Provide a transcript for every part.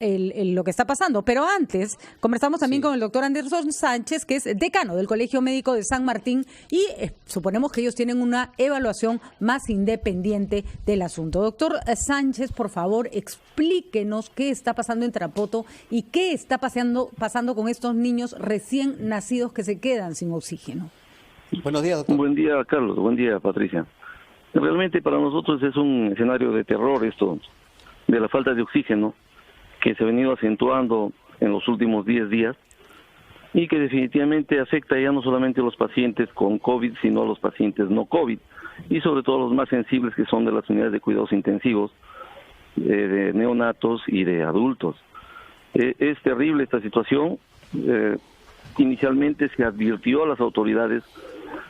lo que está pasando. Pero antes, conversamos también con el doctor Anderson Sánchez, que es decano del Colegio Médico de San Martín, y suponemos que ellos tienen una evaluación más independiente del asunto. Doctor Sánchez, por favor, explíquenos qué está pasando en Tarapoto y qué está pasando con estos niños recién nacidos que se quedan sin oxígeno. Buenos días, doctor. Buen día, Carlos. Buen día, Patricia. Realmente para nosotros es un escenario de terror esto, de la falta de oxígeno, que se ha venido acentuando en los últimos 10 días y que definitivamente afecta ya no solamente a los pacientes con COVID, sino a los pacientes no COVID y sobre todo a los más sensibles, que son de las unidades de cuidados intensivos, de neonatos y de adultos. Es terrible esta situación. Inicialmente se advirtió a las autoridades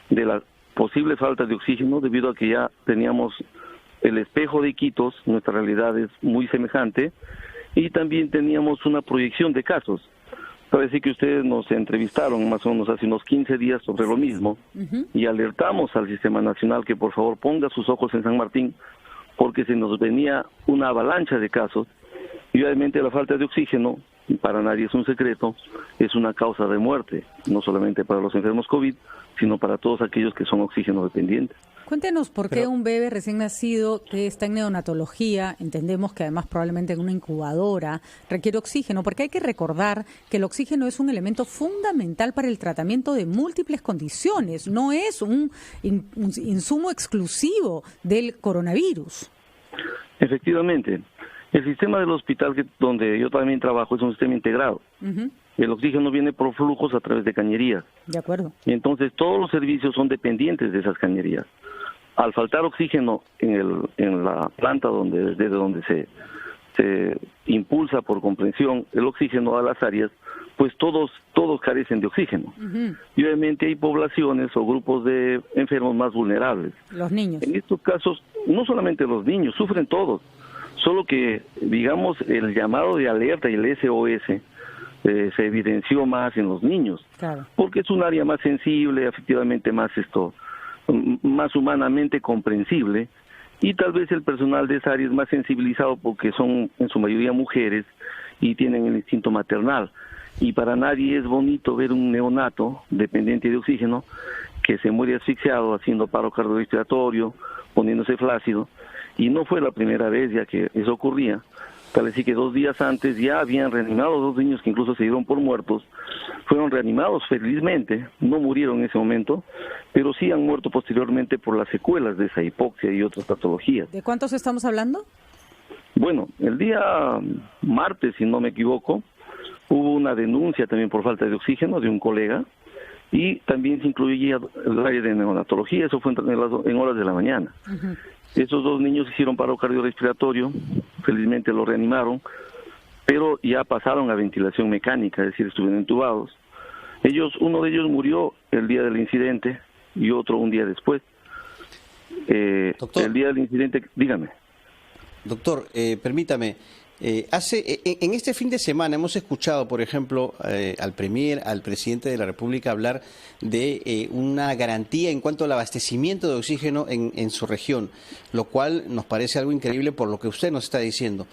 de la posible falta de oxígeno debido a que ya teníamos el espejo de Iquitos, nuestra realidad es muy semejante, y también teníamos una proyección de casos. Parece que ustedes nos entrevistaron más o menos hace unos 15 días sobre lo mismo, y alertamos al Sistema Nacional que por favor ponga sus ojos en San Martín, porque se nos venía una avalancha de casos, y obviamente la falta de oxígeno, para nadie es un secreto, es una causa de muerte, no solamente para los enfermos COVID, sino para todos aquellos que son oxígeno dependientes. Cuéntenos por qué un bebé recién nacido que está en neonatología, entendemos que además probablemente en una incubadora, requiere oxígeno, porque hay que recordar que el oxígeno es un elemento fundamental para el tratamiento de múltiples condiciones, no es un insumo exclusivo del coronavirus. Efectivamente, el sistema del hospital donde yo también trabajo es un sistema integrado. El oxígeno viene por flujos a través de cañerías. De acuerdo. Y entonces todos los servicios son dependientes de esas cañerías. Al faltar oxígeno en la planta desde donde se impulsa por comprensión el oxígeno a las áreas, pues todos carecen de oxígeno. Y obviamente hay poblaciones o grupos de enfermos más vulnerables. Los niños. En estos casos, no solamente los niños, sufren todos. Solo que, digamos, el llamado de alerta y el SOS se evidenció más en los niños. Claro. Porque es un área más sensible, efectivamente más más humanamente comprensible, y tal vez el personal de esa área es más sensibilizado porque son en su mayoría mujeres y tienen el instinto maternal. Y para nadie es bonito ver un neonato dependiente de oxígeno que se muere asfixiado, haciendo paro cardiorrespiratorio, poniéndose flácido. Y no fue la primera vez ya que eso ocurría. Tal así que 2 días antes ya habían reanimado 2 niños que incluso se dieron por muertos. Fueron reanimados felizmente, no murieron en ese momento, pero sí han muerto posteriormente por las secuelas de esa hipoxia y otras patologías. ¿De cuántos estamos hablando? Bueno, el día martes, si no me equivoco, hubo una denuncia también por falta de oxígeno de un colega, y también se incluía el área de neonatología, eso fue en horas de la mañana. Esos 2 niños hicieron paro cardiorrespiratorio, felizmente lo reanimaron, pero ya pasaron a ventilación mecánica, es decir, estuvieron entubados. Uno de ellos murió el día del incidente y otro un día después. Doctor, el día del incidente, dígame. Doctor, permítame. En este fin de semana hemos escuchado, por ejemplo, al Premier, al presidente de la República hablar de una garantía en cuanto al abastecimiento de oxígeno en su región, lo cual nos parece algo increíble por lo que usted nos está diciendo.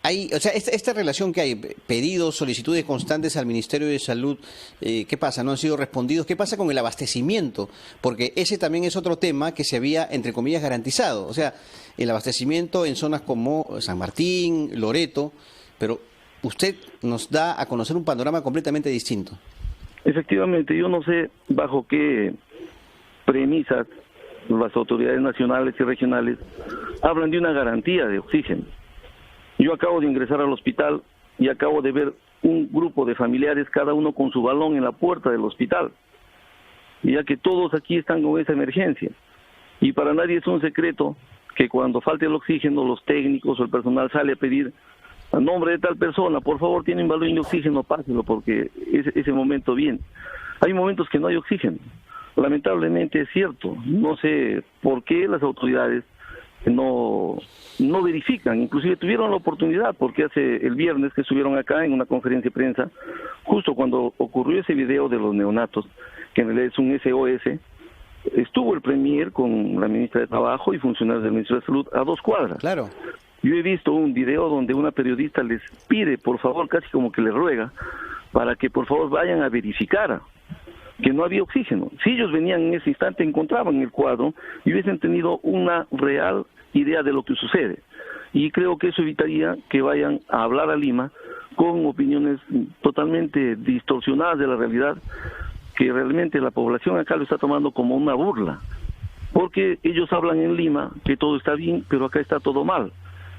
Esta relación que hay, pedidos, solicitudes constantes al Ministerio de Salud, ¿qué pasa? ¿No han sido respondidos? ¿Qué pasa con el abastecimiento? Porque ese también es otro tema que se había, entre comillas, garantizado. O sea, el abastecimiento en zonas como San Martín, Loreto, pero usted nos da a conocer un panorama completamente distinto. Efectivamente, yo no sé bajo qué premisas las autoridades nacionales y regionales hablan de una garantía de oxígeno. Yo acabo de ingresar al hospital y acabo de ver un grupo de familiares, cada uno con su balón en la puerta del hospital, ya que todos aquí están con esa emergencia. Y para nadie es un secreto que cuando falte el oxígeno, los técnicos o el personal sale a pedir a nombre de tal persona, por favor, tiene un balón de oxígeno, páselo, porque ese momento viene. Hay momentos que no hay oxígeno. Lamentablemente es cierto. No sé por qué las autoridades no verifican. Inclusive tuvieron la oportunidad, porque hace el viernes que estuvieron acá en una conferencia de prensa, justo cuando ocurrió ese video de los neonatos, que en realidad es un SOS, estuvo el Premier con la ministra de Trabajo y funcionarios del Ministerio de Salud a 2 cuadras. Claro. Yo he visto un video donde una periodista les pide, por favor, casi como que les ruega, para que por favor vayan a verificar que no había oxígeno. Si ellos venían en ese instante, encontraban el cuadro y hubiesen tenido una real idea de lo que sucede. Y creo que eso evitaría que vayan a hablar a Lima con opiniones totalmente distorsionadas de la realidad, que realmente la población acá lo está tomando como una burla. Porque ellos hablan en Lima que todo está bien, pero acá está todo mal.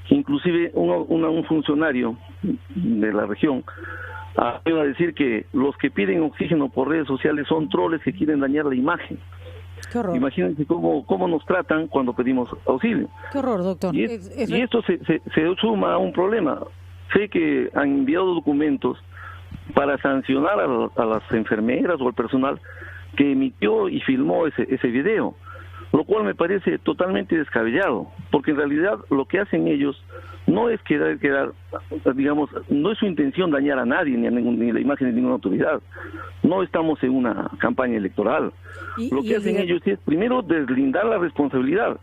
Inclusive un funcionario de la región iba a decir que los que piden oxígeno por redes sociales son troles que quieren dañar la imagen. Qué horror. Imagínense cómo nos tratan cuando pedimos auxilio. Qué horror, doctor. Y esto se suma a un problema. Sé que han enviado documentos para sancionar a las enfermeras o al personal que emitió y filmó ese video, lo cual me parece totalmente descabellado, porque en realidad lo que hacen ellos no es quedar, digamos, no es su intención dañar a nadie, ni la imagen de ninguna autoridad. No estamos en una campaña electoral. Lo que hacen ellos es, primero, deslindar la responsabilidad,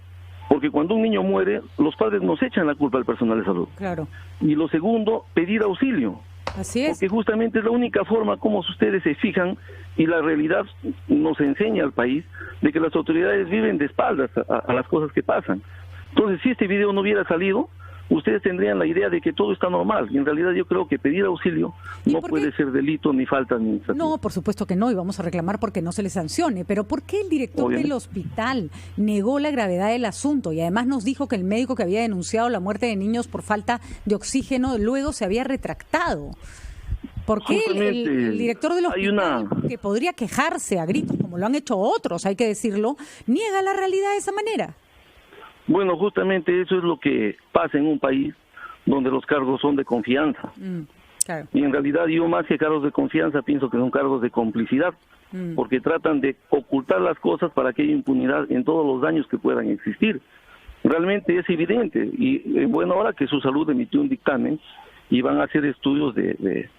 porque cuando un niño muere, los padres nos echan la culpa al personal de salud. Claro. Y lo segundo, pedir auxilio. Así es. Porque justamente es la única forma como ustedes se fijan, y la realidad nos enseña al país de que las autoridades viven de espaldas a las cosas que pasan. Entonces, si este video no hubiera salido, ustedes tendrían la idea de que todo está normal, y en realidad yo creo que pedir auxilio no puede ser delito ni falta administrativa. No, por supuesto que no, y vamos a reclamar porque no se le sancione, pero ¿por qué el director del hospital negó la gravedad del asunto y además nos dijo que el médico que había denunciado la muerte de niños por falta de oxígeno luego se había retractado? ¿Por qué el director del hospital, que podría quejarse a gritos, como lo han hecho otros, hay que decirlo, niega la realidad de esa manera? Bueno, justamente eso es lo que pasa en un país donde los cargos son de confianza. Claro. Y en realidad yo, más que cargos de confianza, pienso que son cargos de complicidad, porque tratan de ocultar las cosas para que haya impunidad en todos los daños que puedan existir. Realmente es evidente, y en buena hora que su salud emitió un dictamen y van a hacer estudios de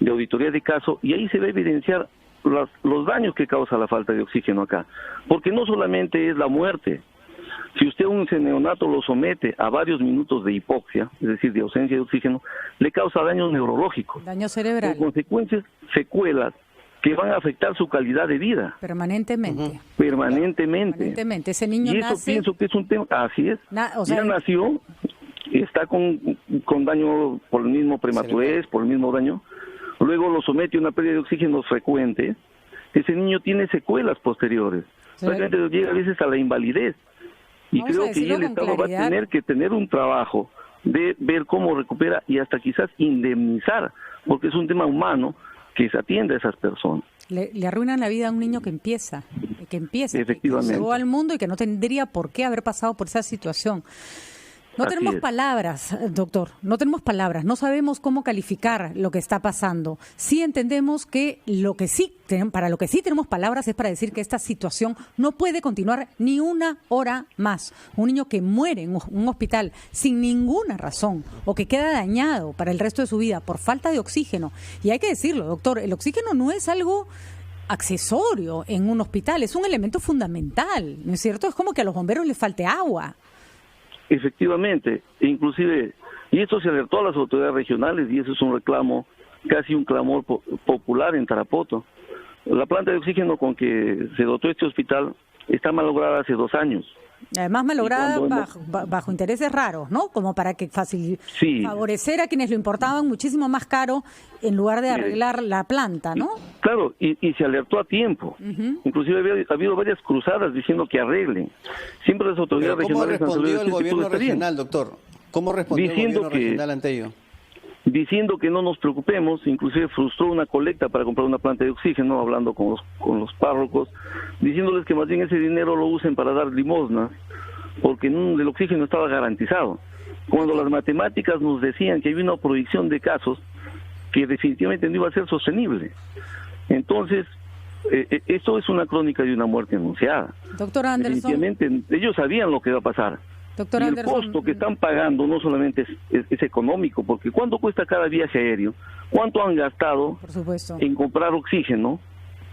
auditoría de caso, y ahí se va a evidenciar los daños que causa la falta de oxígeno acá. Porque no solamente es la muerte. Si usted a un neonato lo somete a varios minutos de hipoxia, es decir, de ausencia de oxígeno, le causa daños neurológicos. Daño cerebral. Con consecuencias, secuelas que van a afectar su calidad de vida. Permanentemente. Permanentemente. Ese niño y eso nace... pienso que es un tema... Así es. Ya nació, está con daño por el mismo prematurez, por el mismo daño. Luego lo somete a una pérdida de oxígeno frecuente. Ese niño tiene secuelas posteriores. Realmente llega a veces a la invalidez. Y creo que el Estado va a tener que tener un trabajo de ver cómo recupera y hasta quizás indemnizar, porque es un tema humano que se atiende a esas personas. Le arruinan la vida a un niño que empieza, efectivamente, que llegó al mundo y que no tendría por qué haber pasado por esa situación. No tenemos palabras, doctor, no tenemos palabras, no sabemos cómo calificar lo que está pasando. Sí entendemos que para lo que sí tenemos palabras es para decir que esta situación no puede continuar ni una hora más. Un niño que muere en un hospital sin ninguna razón o que queda dañado para el resto de su vida por falta de oxígeno. Y hay que decirlo, doctor, el oxígeno no es algo accesorio en un hospital, es un elemento fundamental, ¿no es cierto? Es como que a los bomberos les falte agua. Efectivamente, inclusive, y esto se alertó a las autoridades regionales, y eso es un reclamo, casi un clamor popular en Tarapoto. La planta de oxígeno con que se dotó este hospital está malograda hace 2 años. Además malograda bajo intereses raros, ¿no? Como para que favorecer a quienes lo importaban muchísimo más caro en lugar de arreglar la planta, ¿no? Claro, y se alertó a tiempo. Inclusive ha habido varias cruzadas diciendo que arreglen. Siempre las autoridades regionales... ¿Cómo respondió el gobierno regional, doctor? ¿Cómo respondió el gobierno regional ante ello? Diciendo que no nos preocupemos, inclusive frustró una colecta para comprar una planta de oxígeno, hablando con los párrocos, diciéndoles que más bien ese dinero lo usen para dar limosnas, porque el oxígeno estaba garantizado. Cuando las matemáticas nos decían que había una proyección de casos que definitivamente no iba a ser sostenible. Entonces, esto es una crónica de una muerte anunciada. Doctor Anderson. Definitivamente, ellos sabían lo que iba a pasar. Doctor y Anderson, el costo que están pagando no solamente es económico, porque ¿cuánto cuesta cada viaje aéreo? ¿Cuánto han gastado por supuesto, en comprar oxígeno?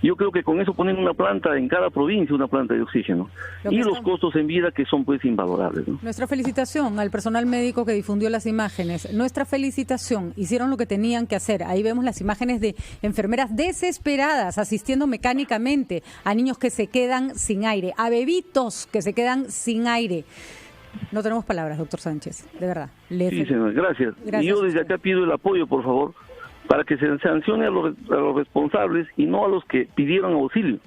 Yo creo que con eso ponen una planta en cada provincia, una planta de oxígeno. Y los costos en vida que son pues invalorables, ¿no? Nuestra felicitación al personal médico que difundió las imágenes. Nuestra felicitación. Hicieron lo que tenían que hacer. Ahí vemos las imágenes de enfermeras desesperadas asistiendo mecánicamente a niños que se quedan sin aire, a bebitos que se quedan sin aire. No tenemos palabras, doctor Sánchez, de verdad. Sí, señor, gracias. Y yo desde acá pido el apoyo, por favor, para que se sancione a los responsables y no a los que pidieron auxilio.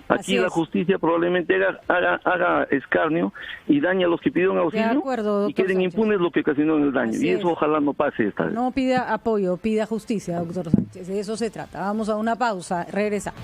Aquí la justicia probablemente haga escarnio y dañe a los que pidieron auxilio, de acuerdo, y queden Sánchez. impunes lo que ocasionó el daño. Así y eso ojalá no pase esta vez. No pida apoyo, pida justicia, doctor Sánchez. De eso se trata. Vamos a una pausa, regresamos.